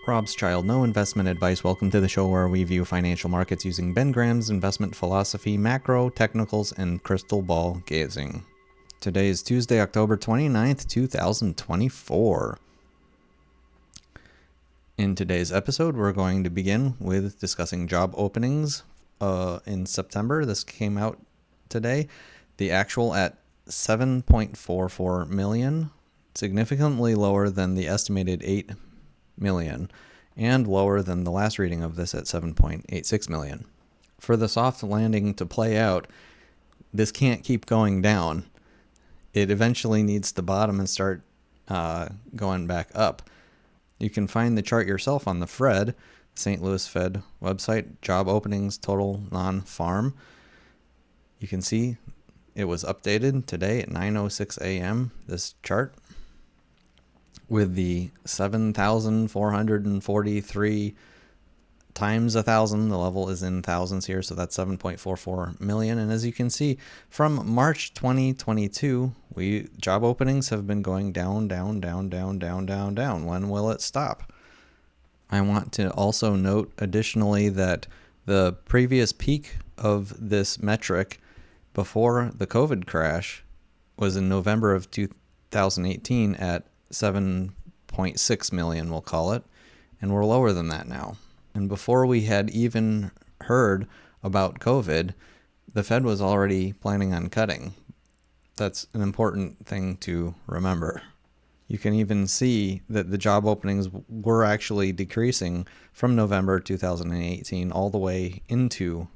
Robschild, no investment advice. Welcome to the show where we view financial markets using Ben Graham's investment philosophy, macro, technicals, and crystal ball gazing. Today is Tuesday, October 29th, 2024. In today's episode, we're going to begin with discussing job openings in September. This came out today. The actual at 7.44 million, significantly lower than the estimated 8 million and lower than the last reading of this at 7.86 million. For the soft landing to play out, this can't keep going down. It eventually needs to bottom and start going back up. You can find the chart yourself on the Fed, St. Louis Fed website, job openings total non-farm. You can see it was updated today at 9:06 a.m., this chart, with the 7,443 times 1,000. The level is in thousands here, so that's 7.44 million. And as you can see, from March 2022, job openings have been going down. When will it stop? I want to also note additionally that the previous peak of this metric before the COVID crash was in November of 2018 at 7.6 million, we'll call it, and we're lower than that now. And before we had even heard about COVID, the Fed was already planning on cutting. That's an important thing to remember. You can even see that the job openings were actually decreasing from November 2018 all the way into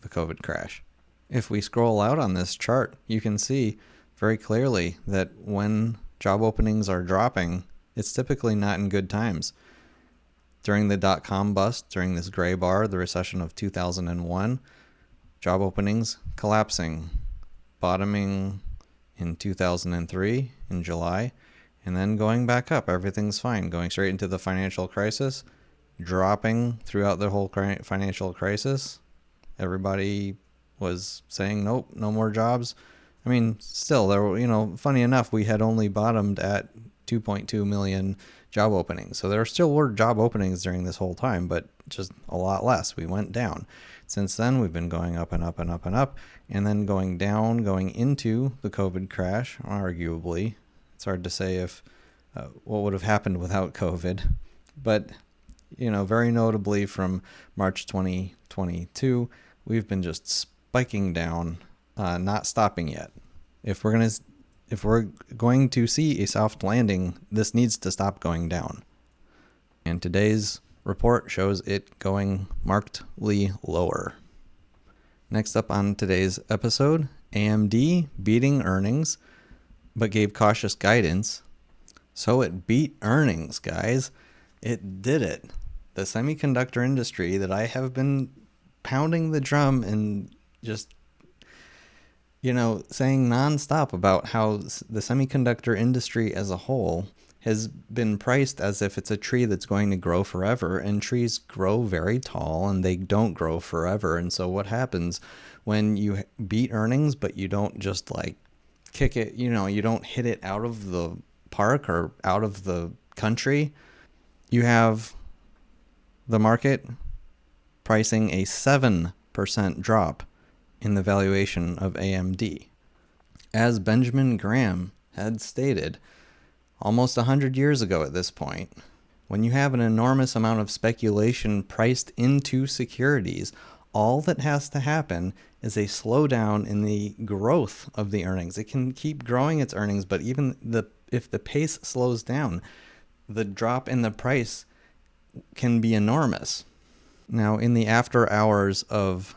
the COVID crash. If we scroll out on this chart, you can see very clearly that when job openings are dropping, it's typically not in good times. During the dot-com bust, during this gray bar, the recession of 2001, job openings collapsing, bottoming in 2003 in July, and then going back up. Everything's fine. Going straight into the financial crisis, dropping throughout the whole financial crisis. Everybody was saying, nope, no more jobs. I mean, still, there were, funny enough, we had only bottomed at 2.2 million job openings. So there still were job openings during this whole time, but just a lot less. We went down. Since then, we've been going up and up and up and up, and then going down, going into the COVID crash, arguably. It's hard to say if what would have happened without COVID. But, very notably from March 2022, we've been just spiking down, not stopping yet. If we're going to see a soft landing, this needs to stop going down. And today's report shows it going markedly lower. Next up on today's episode, AMD beating earnings, but gave cautious guidance. So it beat earnings, guys. It did it. The semiconductor industry that I have been pounding the drum and just saying nonstop about how the semiconductor industry as a whole has been priced as if it's a tree that's going to grow forever, and trees grow very tall and they don't grow forever. And so what happens when you beat earnings, but you don't just kick it, you don't hit it out of the park or out of the country? You have the market pricing a 7% drop in the valuation of AMD. As Benjamin Graham had stated almost 100 years ago at this point, when you have an enormous amount of speculation priced into securities, all that has to happen is a slowdown in the growth of the earnings. It can keep growing its earnings, but even if the pace slows down, the drop in the price can be enormous. Now, in the after hours of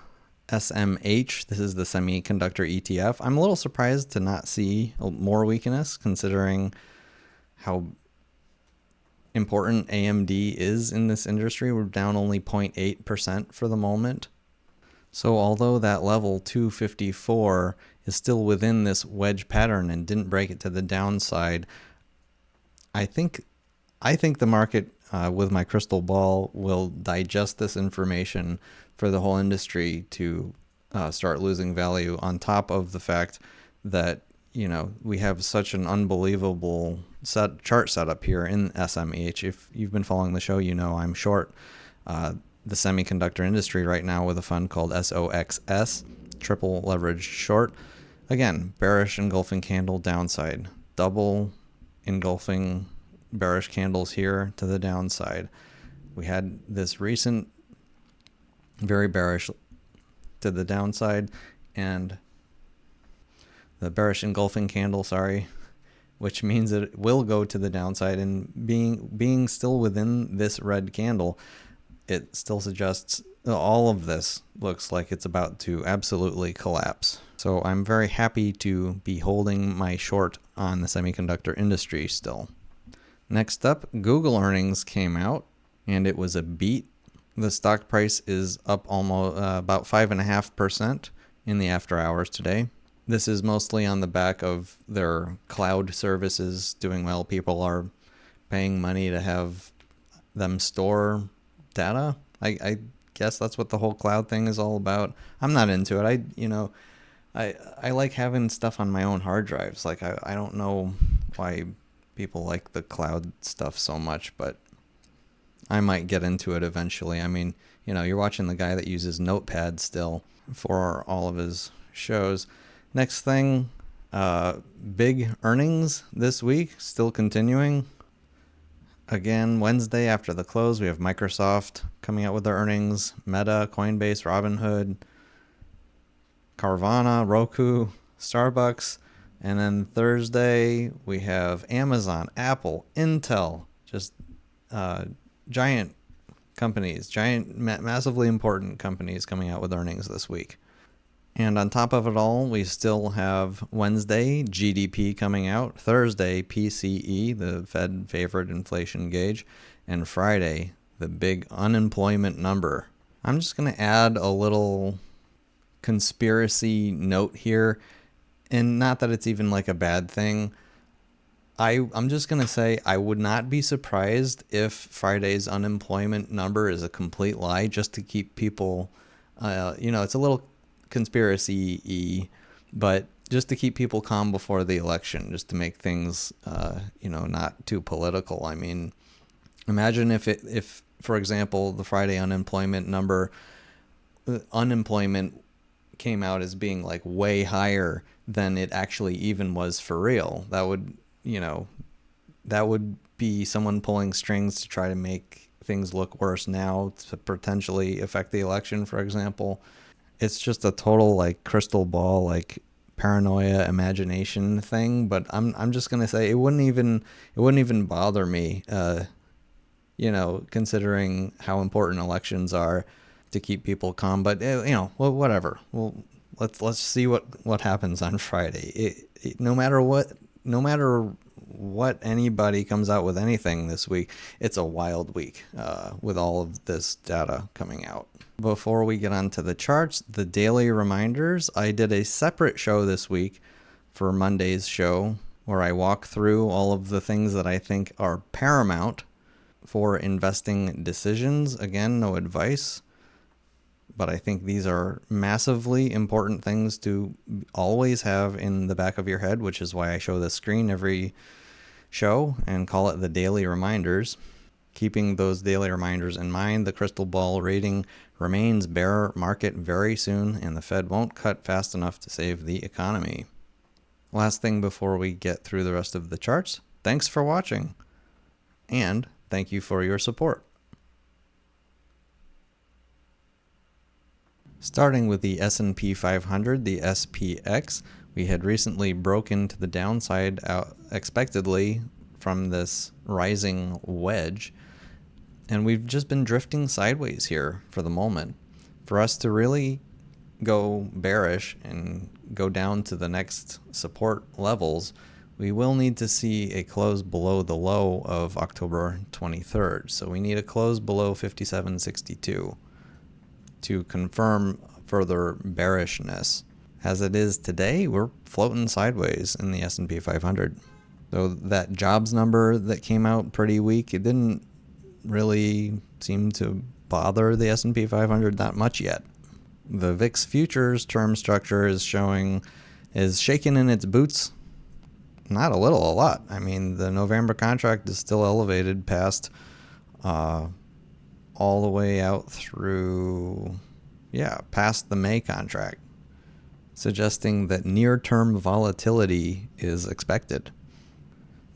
SMH, this is the semiconductor ETF, I'm a little surprised to not see more weakness considering how important AMD is in this industry. We're down only 0.8% for the moment. So although that level 254 is still within this wedge pattern and didn't break it to the downside, I think the market, with my crystal ball, will digest this information for the whole industry to start losing value, on top of the fact that we have such an unbelievable chart setup here in SMH. If you've been following the show, I'm short the semiconductor industry right now with a fund called SOXS, triple leveraged short. Again, bearish engulfing candle downside, double engulfing bearish candles here to the downside. We had this recent very bearish to the downside, and the bearish engulfing candle, which means that it will go to the downside, and being still within this red candle, it still suggests all of this looks like it's about to absolutely collapse. So I'm very happy to be holding my short on the semiconductor industry still. Next up, Google earnings came out, and it was a beat. The stock price is up almost about 5.5% in the after hours today. This is mostly on the back of their cloud services doing well. People are paying money to have them store data. I guess that's what the whole cloud thing is all about. I'm not into it. I like having stuff on my own hard drives. Like I don't know why people like the cloud stuff so much, but I might get into it eventually. I mean, you're watching the guy that uses Notepad still for all of his shows. Next thing, big earnings this week, still continuing. Again, Wednesday after the close, we have Microsoft coming out with their earnings, Meta, Coinbase, Robinhood, Carvana, Roku, Starbucks. And then Thursday, we have Amazon, Apple, Intel, just giant companies, massively important companies coming out with earnings this week. And on top of it all, we still have Wednesday, GDP coming out, Thursday, PCE, the Fed favorite inflation gauge, and Friday, the big unemployment number. I'm just going to add a little conspiracy note here, and not that it's even like a bad thing. I'm just going to say I would not be surprised if Friday's unemployment number is a complete lie just to keep people, it's a little conspiracy-y, but just to keep people calm before the election, just to make things, not too political. I mean, imagine if, for example, the Friday unemployment number, unemployment came out as being like way higher than it actually even was for real. That would be someone pulling strings to try to make things look worse now to potentially affect the election, for example. It's just a total like crystal ball, like paranoia imagination thing. But I'm just gonna say it wouldn't even bother me, considering how important elections are to keep people calm. But whatever. Well, let's see what happens on Friday. No matter what anybody comes out with anything this week, it's a wild week with all of this data coming out. Before we get on to the charts, the daily reminders, I did a separate show this week for Monday's show where I walk through all of the things that I think are paramount for investing decisions. Again, no advice, but I think these are massively important things to always have in the back of your head, which is why I show the screen every show and call it the daily reminders. Keeping those daily reminders in mind, the crystal ball rating remains bear market very soon, and the Fed won't cut fast enough to save the economy. Last thing before we get through the rest of the charts, thanks for watching, and thank you for your support. Starting with the S&P 500, the SPX, we had recently broken to the downside expectedly from this rising wedge, and we've just been drifting sideways here for the moment. For us to really go bearish and go down to the next support levels, we will need to see a close below the low of October 23rd. So we need a close below 57.62 to confirm further bearishness. As it is today, we're floating sideways in the S&P 500. So that jobs number that came out pretty weak, it didn't really seem to bother the S&P 500 that much yet. The VIX futures term structure is shaking in its boots not a little, a lot. I mean, the November contract is still elevated past all the way out through, past the May contract, suggesting that near-term volatility is expected.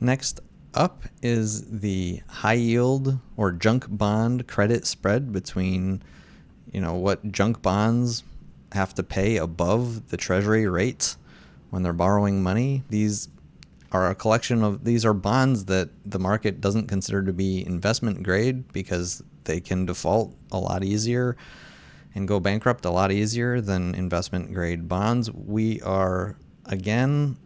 Next up is the high yield or junk bond credit spread between, what junk bonds have to pay above the treasury rates when they're borrowing money. These are a collection of, these are bonds that the market doesn't consider to be investment grade because they can default a lot easier and go bankrupt a lot easier than investment grade bonds. We are, again,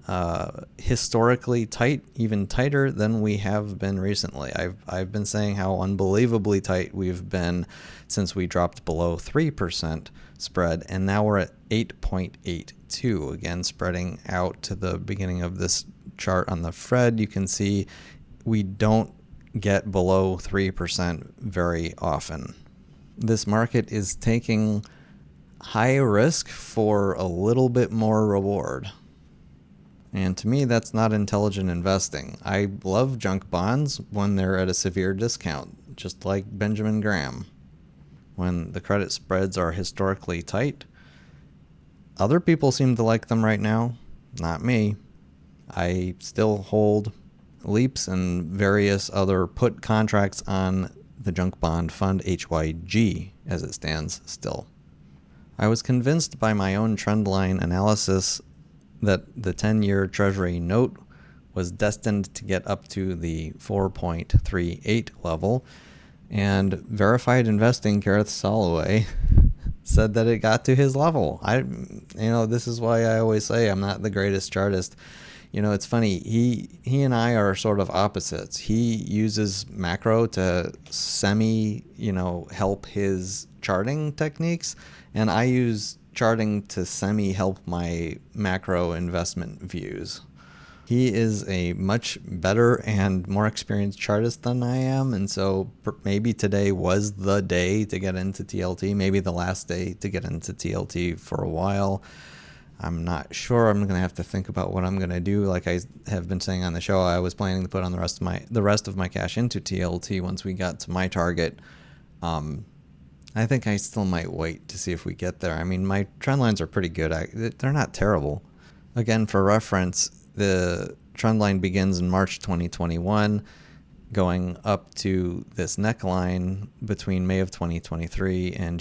historically tight, even tighter than we have been recently. I've been saying how unbelievably tight we've been since we dropped below 3% spread, and now we're at 8.82. Again, spreading out to the beginning of this chart on the Fed, you can see we don't get below 3% very often. This market is taking high risk for a little bit more reward. And to me, that's not intelligent investing. I love junk bonds when they're at a severe discount, just like Benjamin Graham. When the credit spreads are historically tight, other people seem to like them right now, not me. I still hold Leaps and various other put contracts on the junk bond fund HYG as it stands still. I was convinced by my own trendline analysis that the 10-year Treasury note was destined to get up to the 4.38 level, and verified investing Gareth Soloway said that it got to his level. This is why I always say I'm not the greatest chartist. It's funny. He and I are sort of opposites. He uses macro to help his charting techniques, and I use charting to help my macro investment views. He is a much better and more experienced chartist than I am, and so maybe today was the day to get into TLT, maybe the last day to get into TLT for a while. I'm not sure. I'm going to have to think about what I'm going to do. Like I have been saying on the show, I was planning to put on the rest of my cash into TLT once we got to my target. I think I still might wait to see if we get there. I mean, my trend lines are pretty good. They're not terrible. Again, for reference, the trend line begins in March 2021, going up to this neckline between May of 2023 and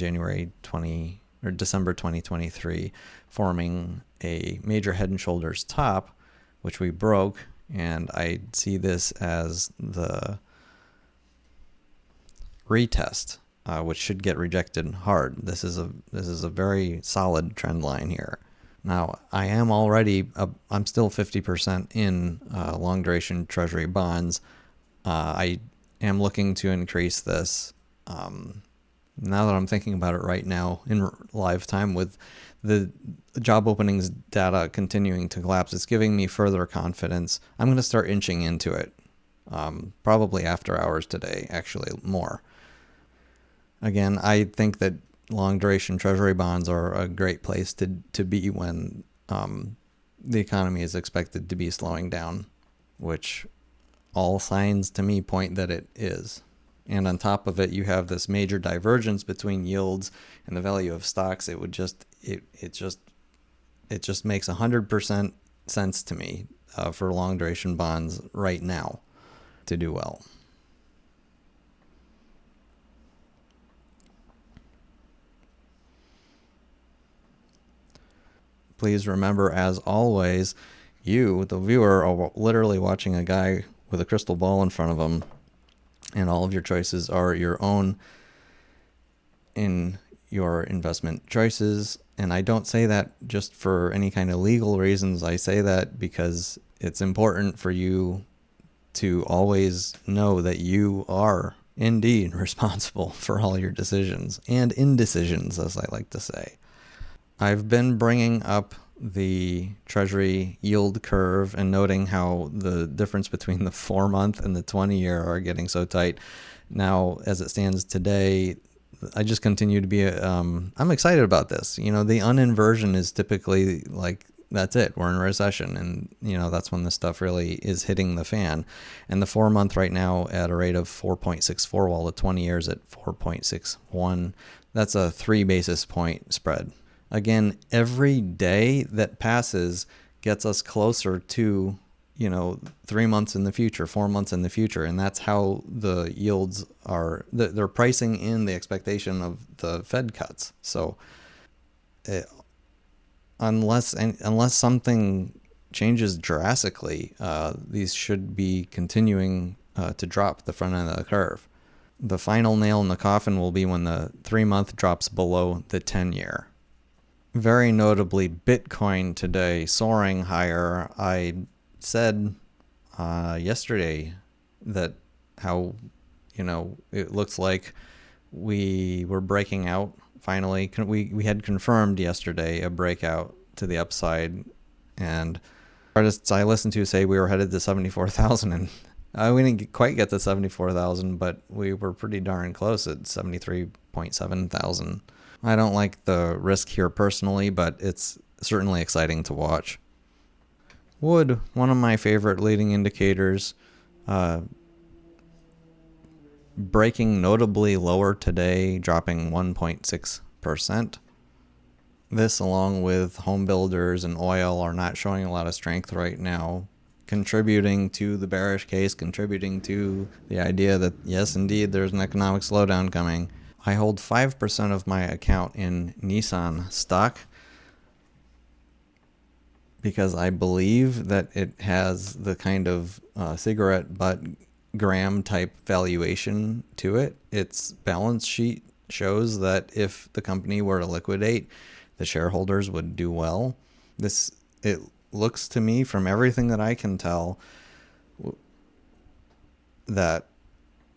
December 2023, forming a major head and shoulders top, which we broke. And I see this as the retest, which should get rejected hard. This is a very solid trend line here. Now, I am already, I'm still 50% in long duration treasury bonds. I am looking to increase this. Now that I'm thinking about it right now in live time with the job openings data continuing to collapse, it's giving me further confidence. I'm going to start inching into it, probably after hours today, actually more. Again, I think that long duration treasury bonds are a great place to be when the economy is expected to be slowing down, which all signs to me point that it is. And on top of it, you have this major divergence between yields and the value of stocks. It just makes 100% sense to me for long duration bonds right now to do well. Please remember, as always, you, the viewer, are literally watching a guy with a crystal ball in front of him, and all of your choices are your own in your investment choices. And I don't say that just for any kind of legal reasons. I say that because it's important for you to always know that you are indeed responsible for all your decisions and indecisions, as I like to say. I've been bringing up the Treasury yield curve and noting how the difference between the 4-month and the 20-year are getting so tight. Now, as it stands today, I just continue to be, I'm excited about this. The uninversion is typically like that's it. We're in recession, and that's when this stuff really is hitting the fan. And the 4-month right now at a rate of 4.64, while the 20 years at 4.61. That's a 3 basis point spread. Again, every day that passes gets us closer to 3 months in the future, 4 months in the future, and that's how the yields are. They're pricing in the expectation of the Fed cuts. So unless something changes drastically, these should be continuing to drop the front end of the curve. The final nail in the coffin will be when the 3-month drops below the 10-year. Very notably, Bitcoin today soaring higher. I said yesterday that how it looks like we were breaking out finally. We had confirmed yesterday a breakout to the upside, and artists I listened to say we were headed to 74,000, and we didn't quite get to 74,000, but we were pretty darn close at 73.7 thousand. I don't like the risk here personally, but it's certainly exciting to watch. Wood, one of my favorite leading indicators, breaking notably lower today, dropping 1.6%. This, along with home builders and oil, are not showing a lot of strength right now, contributing to the bearish case, contributing to the idea that, yes, indeed, there's an economic slowdown coming. I hold 5% of my account in Nissan stock because I believe that it has the kind of cigarette butt gram type valuation to it. Its balance sheet shows that if the company were to liquidate, the shareholders would do well. It looks to me, from everything that I can tell, that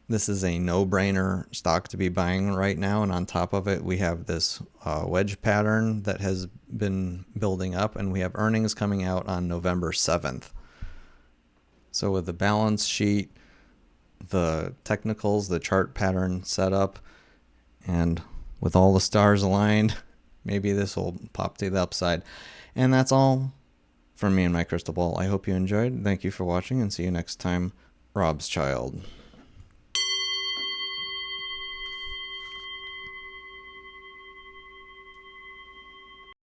this is a no-brainer stock to be buying right now. And on top of it, we have this wedge pattern that has been building up, and we have earnings coming out on November 7th. So with the balance sheet, the technicals, the chart pattern set up, and with all the stars aligned, maybe this will pop to the upside. And that's all from me and my crystal ball. I hope you enjoyed. Thank you for watching, and see you next time. Robschild.